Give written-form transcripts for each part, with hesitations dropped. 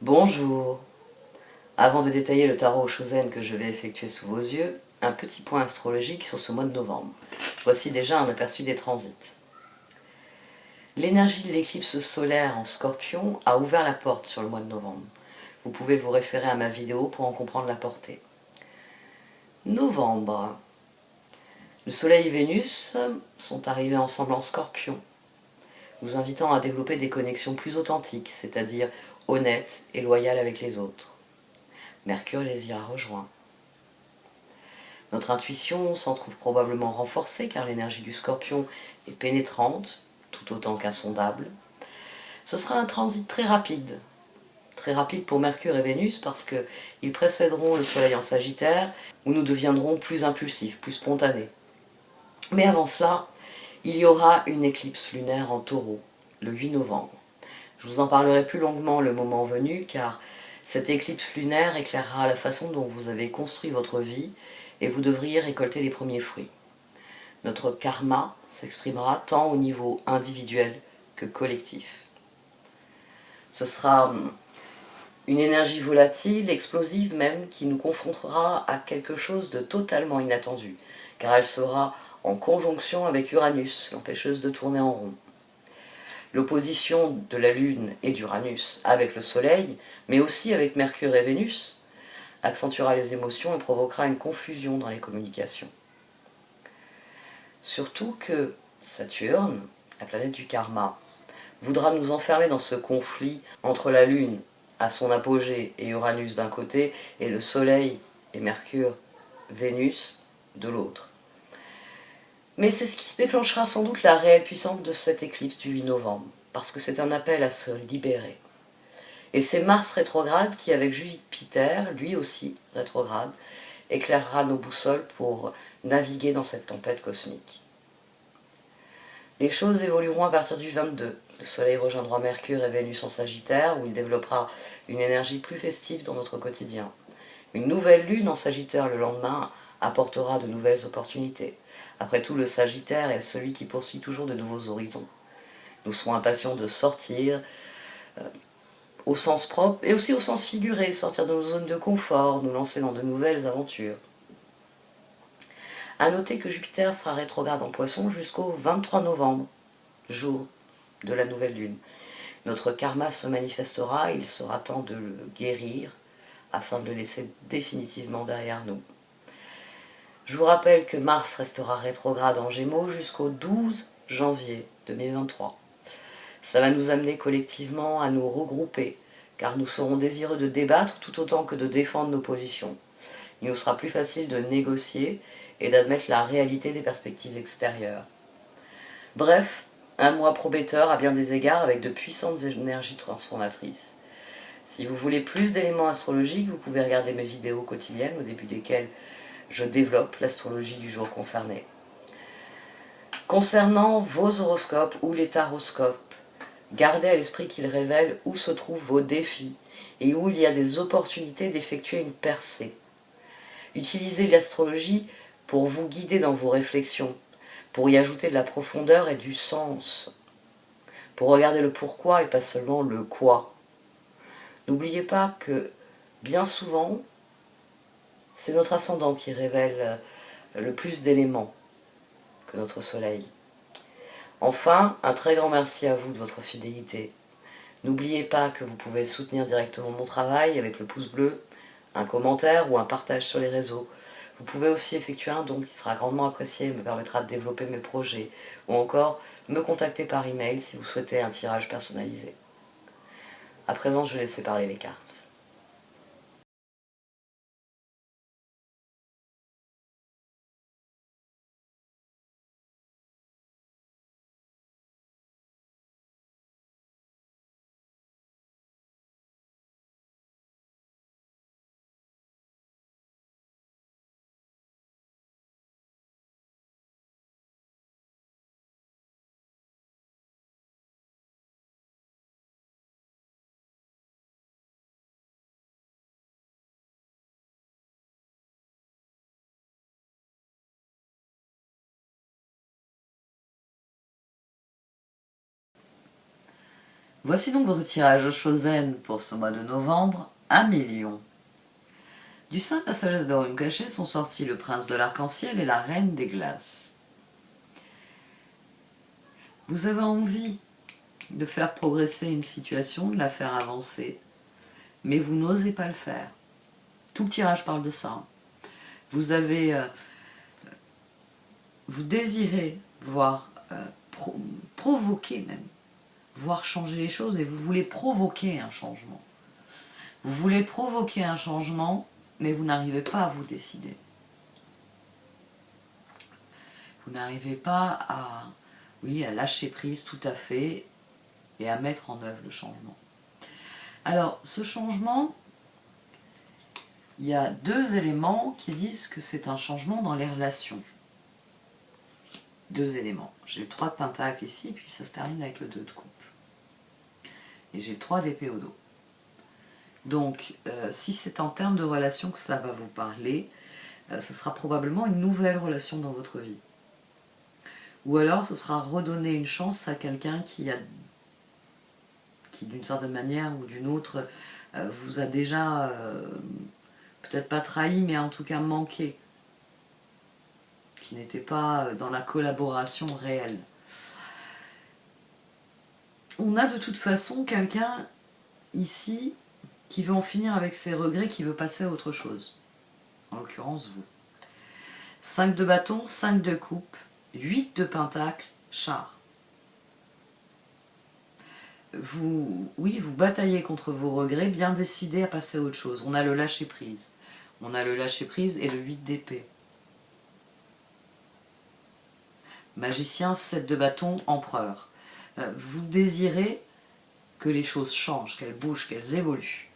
Bonjour. Avant de détailler le tarot Shozen que je vais effectuer sous vos yeux, un petit point astrologique sur ce mois de novembre. Voici déjà un aperçu des transits. L'énergie de l'éclipse solaire en Scorpion a ouvert la porte sur le mois de novembre. Vous pouvez vous référer à ma vidéo pour en comprendre la portée. Novembre. Le Soleil et Vénus sont arrivés ensemble en Scorpion, nous invitant à développer des connexions plus authentiques, c'est-à-dire honnêtes et loyales avec les autres. Mercure les y a rejoints. Notre intuition s'en trouve probablement renforcée car l'énergie du Scorpion est pénétrante, tout autant qu'insondable. Ce sera un transit très rapide pour Mercure et Vénus parce qu'ils précéderont le Soleil en Sagittaire où nous deviendrons plus impulsifs, plus spontanés. Mais avant cela, il y aura une éclipse lunaire en Taureau, le 8 novembre. Je vous en parlerai plus longuement le moment venu car cette éclipse lunaire éclairera la façon dont vous avez construit votre vie et vous devriez récolter les premiers fruits. Notre karma s'exprimera tant au niveau individuel que collectif. Ce sera une énergie volatile, explosive même, qui nous confrontera à quelque chose de totalement inattendu, car elle sera en conjonction avec Uranus, l'empêcheuse de tourner en rond. L'opposition de la Lune et d'Uranus avec le Soleil, mais aussi avec Mercure et Vénus, accentuera les émotions et provoquera une confusion dans les communications. Surtout que Saturne, la planète du karma, voudra nous enfermer dans ce conflit entre la Lune à son apogée et Uranus d'un côté et le Soleil et Mercure, Vénus de l'autre. Mais c'est ce qui déclenchera sans doute la réelle puissance de cette éclipse du 8 novembre, parce que c'est un appel à se libérer. Et c'est Mars rétrograde qui, avec Jupiter, lui aussi rétrograde, éclairera nos boussoles pour naviguer dans cette tempête cosmique. Les choses évolueront à partir du 22. Le Soleil rejoindra Mercure et Vénus en Sagittaire, où il développera une énergie plus festive dans notre quotidien. Une nouvelle lune en Sagittaire le lendemain apportera de nouvelles opportunités. Après tout, le Sagittaire est celui qui poursuit toujours de nouveaux horizons. Nous serons impatients de sortir, au sens propre et aussi au sens figuré, sortir de nos zones de confort, nous lancer dans de nouvelles aventures. A noter que Jupiter sera rétrograde en Poisson jusqu'au 23 novembre, jour de la nouvelle lune. Notre karma se manifestera, il sera temps de le guérir afin de le laisser définitivement derrière nous. Je vous rappelle que Mars restera rétrograde en Gémeaux jusqu'au 12 janvier 2023. Ça va nous amener collectivement à nous regrouper, car nous serons désireux de débattre tout autant que de défendre nos positions. Il nous sera plus facile de négocier et d'admettre la réalité des perspectives extérieures. Bref, un mois prometteur à bien des égards avec de puissantes énergies transformatrices. Si vous voulez plus d'éléments astrologiques, vous pouvez regarder mes vidéos quotidiennes au début desquelles je développe l'astrologie du jour concerné. Concernant vos horoscopes ou les taroscopes, gardez à l'esprit qu'ils révèlent où se trouvent vos défis et où il y a des opportunités d'effectuer une percée. Utilisez l'astrologie pour vous guider dans vos réflexions, pour y ajouter de la profondeur et du sens, pour regarder le pourquoi et pas seulement le quoi. N'oubliez pas que, bien souvent, c'est notre ascendant qui révèle le plus d'éléments que notre soleil. Enfin, un très grand merci à vous de votre fidélité. N'oubliez pas que vous pouvez soutenir directement mon travail avec le pouce bleu, un commentaire ou un partage sur les réseaux. Vous pouvez aussi effectuer un don qui sera grandement apprécié et me permettra de développer mes projets, ou encore me contacter par email si vous souhaitez un tirage personnalisé. À présent, je vais laisser parler les cartes. Voici donc votre tirage Chosen pour ce mois de novembre, 1 million. Du sein de la sagesse de Rune cachée sont sortis le prince de l'arc-en-ciel et la reine des glaces. Vous avez envie de faire progresser une situation, de la faire avancer, mais vous n'osez pas le faire. Tout le tirage parle de ça. Vous désirez voir provoquer même, voir changer les choses, et vous voulez provoquer un changement. Vous voulez provoquer un changement, mais vous n'arrivez pas à vous décider. Vous n'arrivez pas à lâcher prise tout à fait et à mettre en œuvre le changement. Alors, ce changement, il y a 2 éléments qui disent que c'est un changement dans les relations. 2 éléments. J'ai le 3 de pentacle ici, puis ça se termine avec le 2 de coupe. Et j'ai le 3 d'épée au dos. Donc, si c'est en termes de relation que cela va vous parler, ce sera probablement une nouvelle relation dans votre vie. Ou alors, ce sera redonner une chance à quelqu'un qui d'une certaine manière ou d'une autre, vous a déjà, peut-être pas trahi, mais en tout cas manqué. Qui n'était pas dans la collaboration réelle. On a de toute façon quelqu'un ici qui veut en finir avec ses regrets, qui veut passer à autre chose. En l'occurrence, vous. 5 de bâton, 5 de coupe, 8 de pentacle, char. Vous bataillez contre vos regrets, bien décidé à passer à autre chose. On a le lâcher-prise. On a le lâcher-prise et le 8 d'épée. Magicien, 7 de bâton, empereur. Vous désirez que les choses changent, qu'elles bougent, qu'elles évoluent.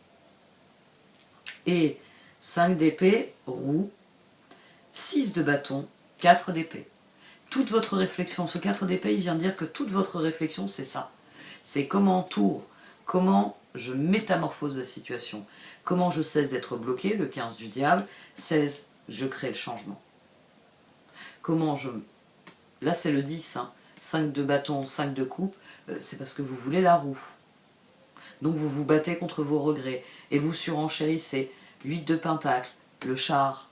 Et 5 d'épée, roue, 6 de bâton, 4 d'épée. Toute votre réflexion, ce 4 d'épée, il vient dire que toute votre réflexion, c'est ça. C'est comment je métamorphose la situation, comment je cesse d'être bloqué, le 15 du diable, 16, je crée le changement. Là c'est le 10, 5 de bâton, 5 de coupe, c'est parce que vous voulez la roue. Donc vous vous battez contre vos regrets, et vous surenchérissez, 8 de pentacle, le char.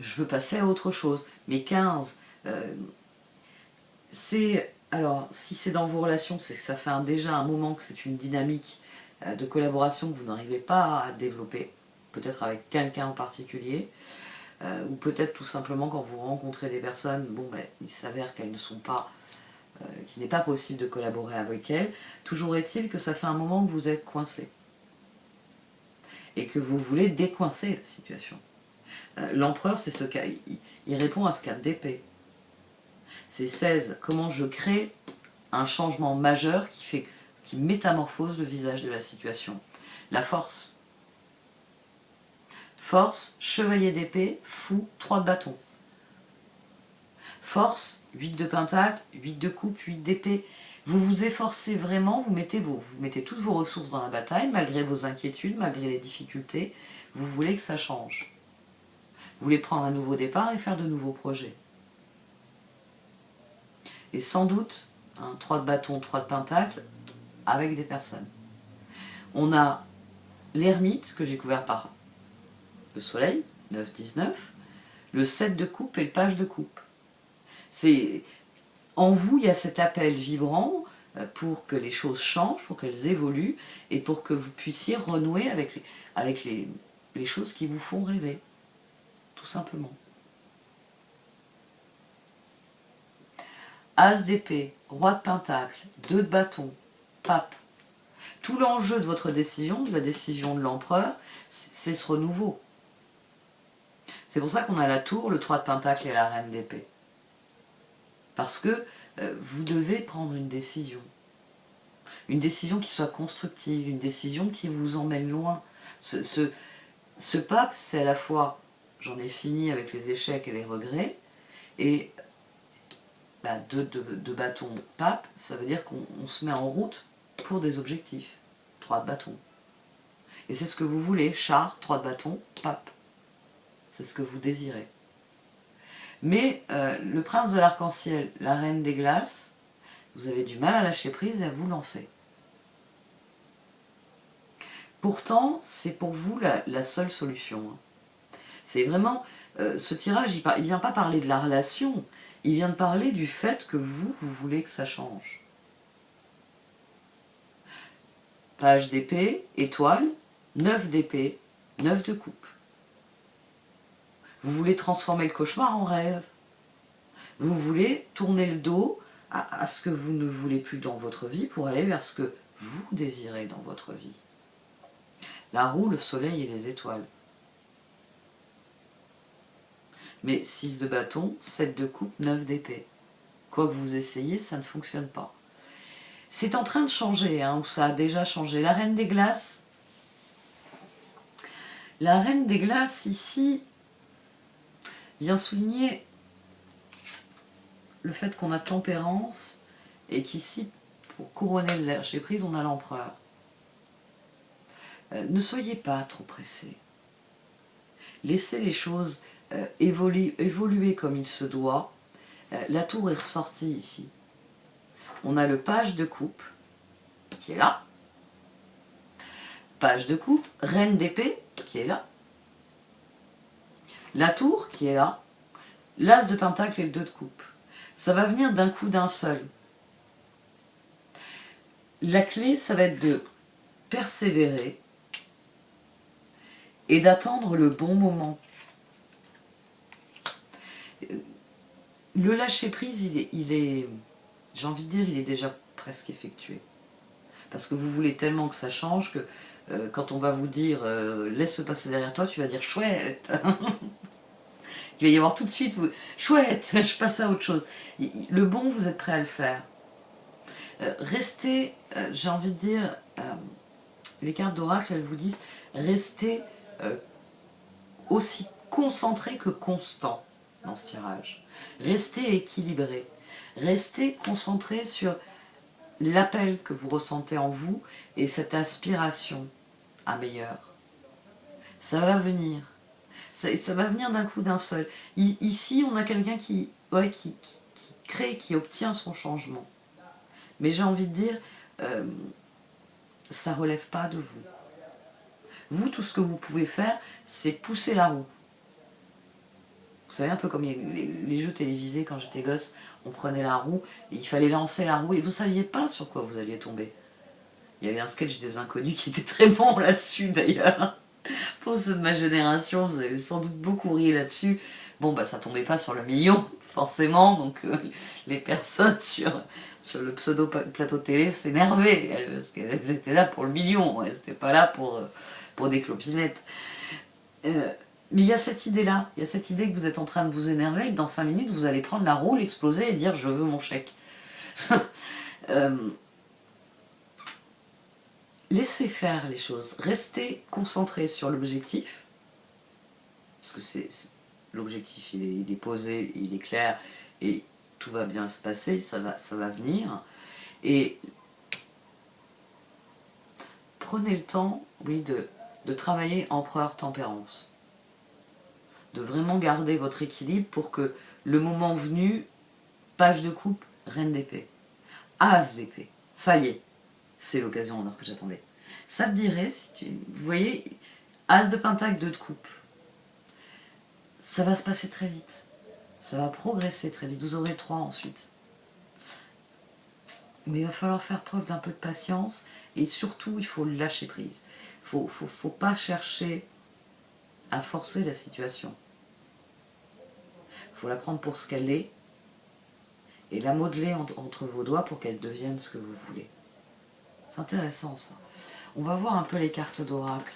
Je veux passer à autre chose, mais 15, alors, si c'est dans vos relations, c'est que ça fait déjà un moment que c'est une dynamique de collaboration que vous n'arrivez pas à développer, peut-être avec quelqu'un en particulier, ou peut-être tout simplement quand vous rencontrez des personnes, il s'avère qu'elles ne sont pas, qu'il n'est pas possible de collaborer avec elles. Toujours est-il que ça fait un moment que vous êtes coincé, et que vous voulez décoincer la situation. L'empereur, c'est ce cas, il répond à ce 4 d'épée. C'est 16, comment je crée un changement majeur qui métamorphose le visage de la situation. La force. Force, chevalier d'épée, fou, 3 de bâton. Force, 8 de pentacle, 8 de coupe, 8 d'épée. Vous vous efforcez vraiment, vous mettez toutes vos ressources dans la bataille, malgré vos inquiétudes, malgré les difficultés. Vous voulez que ça change. Vous voulez prendre un nouveau départ et faire de nouveaux projets. Et sans doute, 3 de bâton, 3 de pentacle, avec des personnes. On a l'ermite, que j'ai couvert par le soleil, 9-19, le 7 de coupe et le page de coupe. En vous, il y a cet appel vibrant pour que les choses changent, pour qu'elles évoluent, et pour que vous puissiez renouer avec les choses qui vous font rêver, tout simplement. As d'épée, roi de pentacle, 2 de bâton, pape. Tout l'enjeu de votre décision, de la décision de l'empereur, c'est ce renouveau. C'est pour ça qu'on a la tour, le 3 de pentacle et la reine d'épée. Parce que vous devez prendre une décision. Une décision qui soit constructive, une décision qui vous emmène loin. Ce pape, c'est à la fois, j'en ai fini avec les échecs et les regrets, et 2 de bâton, pape, ça veut dire qu'on se met en route pour des objectifs. 3 de bâton. Et c'est ce que vous voulez, char, 3 de bâton, pape. C'est ce que vous désirez. Mais le prince de l'arc-en-ciel, la reine des glaces, vous avez du mal à lâcher prise et à vous lancer. Pourtant, c'est pour vous la seule solution. Hein. C'est vraiment, ce tirage, il vient pas parler de la relation, il vient de parler du fait que vous voulez que ça change. Page d'épée, étoile, 9 d'épée, 9 de coupe. Vous voulez transformer le cauchemar en rêve. Vous voulez tourner le dos à ce que vous ne voulez plus dans votre vie pour aller vers ce que vous désirez dans votre vie. La roue, le soleil et les étoiles. Mais 6 de bâton, 7 de coupe, 9 d'épée. Quoi que vous essayiez, ça ne fonctionne pas. C'est en train de changer, hein, ou ça a déjà changé. La Reine des Glaces. La Reine des Glaces, ici, vient souligner le fait qu'on a tempérance et qu'ici, pour couronner le lâcher prise, on a l'empereur. Ne soyez pas trop pressés. Laissez les choses évoluer comme il se doit. La tour est ressortie ici. On a le page de coupe qui est là. Page de coupe, reine d'épée qui est là. La tour qui est là. L'as de pentacle et le 2 de coupe. Ça va venir d'un coup d'un seul. La clé, ça va être de persévérer et d'attendre le bon moment. Le lâcher-prise, il est j'ai envie de dire, il est déjà presque effectué. Parce que vous voulez tellement que ça change que quand on va vous dire laisse passer derrière toi, tu vas dire chouette. Il va y avoir tout de suite chouette, je passe à autre chose. Le bon, vous êtes prêt à le faire. Restez, j'ai envie de dire, les cartes d'oracle, elles vous disent restez aussi concentré que constant dans ce tirage. Restez équilibré. Restez concentré sur l'appel que vous ressentez en vous et cette aspiration à meilleur. Ça va venir. Ça va venir d'un coup d'un seul. Ici, on a quelqu'un qui crée, qui obtient son changement. Mais j'ai envie de dire, ça ne relève pas de vous. Vous, tout ce que vous pouvez faire, c'est pousser la roue. Vous savez, un peu comme les jeux télévisés quand j'étais gosse, on prenait la roue, et il fallait lancer la roue, et vous ne saviez pas sur quoi vous alliez tomber. Il y avait un sketch des Inconnus qui était très bon là-dessus d'ailleurs. Pour ceux de ma génération, vous avez sans doute beaucoup ri là-dessus. Bon, bah ça tombait pas sur le million, forcément, donc les personnes sur le pseudo-plateau télé s'énervaient, parce qu'elles étaient là pour le million, elles n'étaient pas là pour des clopinettes. Mais il y a cette idée-là, il y a cette idée que vous êtes en train de vous énerver et que dans 5 minutes, vous allez prendre la roue, l'exploser et dire « je veux mon chèque ». Laissez faire les choses, restez concentré sur l'objectif, parce que l'objectif il est posé, il est clair, et tout va bien se passer, ça va venir. Et prenez le temps, oui, de travailler empereur tempérance. De vraiment garder votre équilibre pour que le moment venu, page de coupe, reine d'épée, as d'épée, ça y est, c'est l'occasion en or que j'attendais. Ça te dirait, si vous voyez, as de pentacle, 2 de coupe. Ça va se passer très vite. Ça va progresser très vite. Vous aurez 3 ensuite. Mais il va falloir faire preuve d'un peu de patience et surtout, il faut lâcher prise. Il ne faut pas chercher à forcer la situation. Il faut la prendre pour ce qu'elle est et la modeler entre vos doigts pour qu'elle devienne ce que vous voulez. C'est intéressant ça. On va voir un peu les cartes d'oracle.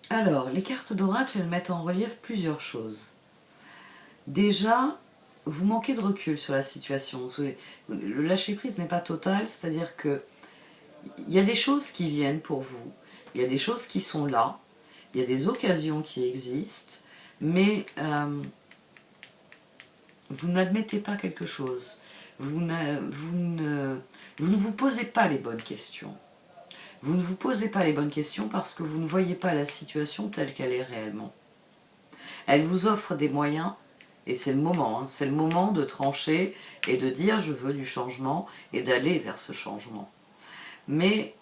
Alors, les cartes d'oracle, elles mettent en relief plusieurs choses. Déjà, vous manquez de recul sur la situation. Le lâcher-prise n'est pas total, c'est-à-dire que il y a des choses qui viennent pour vous, il y a des choses qui sont là, il y a des occasions qui existent, mais vous n'admettez pas quelque chose. Vous ne vous posez pas les bonnes questions. Vous ne vous posez pas les bonnes questions parce que vous ne voyez pas la situation telle qu'elle est réellement. Elle vous offre des moyens, et c'est le moment, hein, c'est le moment de trancher et de dire je veux du changement et d'aller vers ce changement. Mais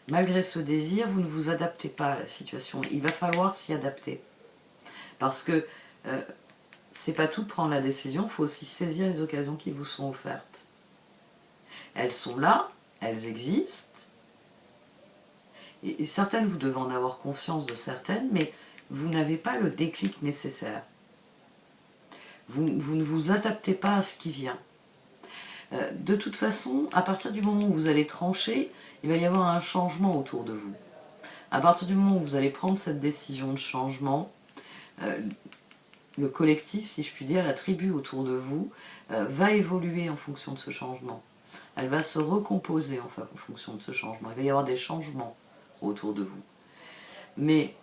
malgré ce désir, vous ne vous adaptez pas à la situation. Il va falloir s'y adapter. Parce que c'est pas tout de prendre la décision, il faut aussi saisir les occasions qui vous sont offertes. Elles sont là, elles existent, et certaines, vous devez en avoir conscience de certaines, mais vous n'avez pas le déclic nécessaire. Vous ne vous adaptez pas à ce qui vient. De toute façon, à partir du moment où vous allez trancher, il va y avoir un changement autour de vous. À partir du moment où vous allez prendre cette décision de changement, le collectif, si je puis dire, la tribu autour de vous, va évoluer en fonction de ce changement. Elle va se recomposer en fonction de ce changement. Il va y avoir des changements autour de vous. Mais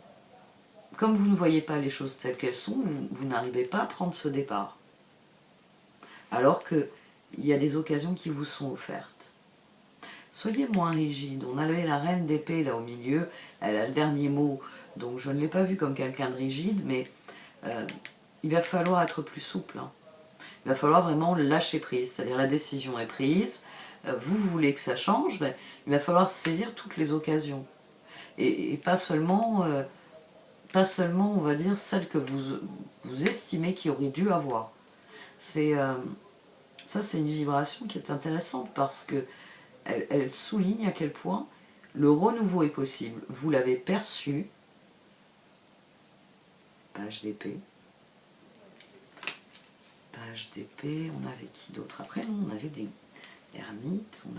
comme vous ne voyez pas les choses telles qu'elles sont, vous n'arrivez pas à prendre ce départ. Alors qu'il y a des occasions qui vous sont offertes. Soyez moins rigide. On avait la reine d'épée là au milieu, elle a le dernier mot, donc je ne l'ai pas vue comme quelqu'un de rigide, mais il va falloir être plus souple. Hein. Il va falloir vraiment lâcher prise, c'est-à-dire la décision est prise, vous voulez que ça change, ben, il va falloir saisir toutes les occasions. Et pas seulement, on va dire, celles que vous estimez qu'il aurait dû avoir. Ça, c'est une vibration qui est intéressante parce que elle souligne à quel point le renouveau est possible. Vous l'avez perçu, page d'épée. Page d'épée, on avait qui d'autre? Après, non, on avait des ermites, on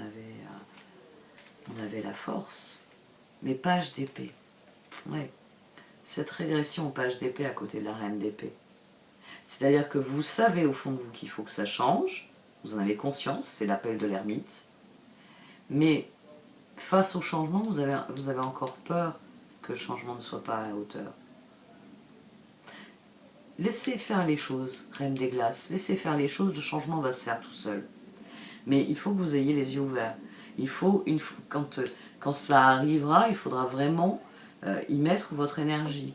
avait la force. Mais page d'épée. Ouais. Cette régression aux pages d'épée à côté de la reine d'épée. C'est-à-dire que vous savez au fond de vous qu'il faut que ça change, vous en avez conscience, c'est l'appel de l'ermite. Mais face au changement, vous avez encore peur que le changement ne soit pas à la hauteur. Laissez faire les choses, reine des glaces, laissez faire les choses, le changement va se faire tout seul. Mais il faut que vous ayez les yeux ouverts. Il faut, quand cela arrivera, il faudra vraiment y mettre votre énergie.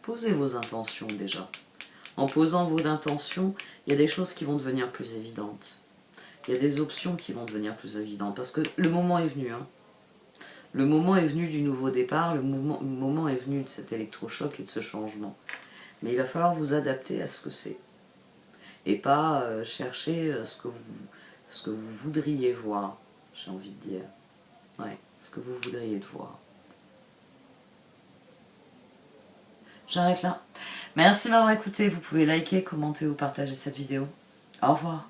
Posez vos intentions déjà. En posant vos intentions, il y a des choses qui vont devenir plus évidentes. Il y a des options qui vont devenir plus évidentes. Parce que le moment est venu. Hein. Le moment est venu du nouveau départ, le moment est venu de cet électrochoc et de ce changement. Mais il va falloir vous adapter à ce que c'est. Et pas chercher ce que vous voudriez voir, j'ai envie de dire. Ouais, ce que vous voudriez voir. J'arrête là. Merci de m'avoir écouté. Vous pouvez liker, commenter ou partager cette vidéo. Au revoir.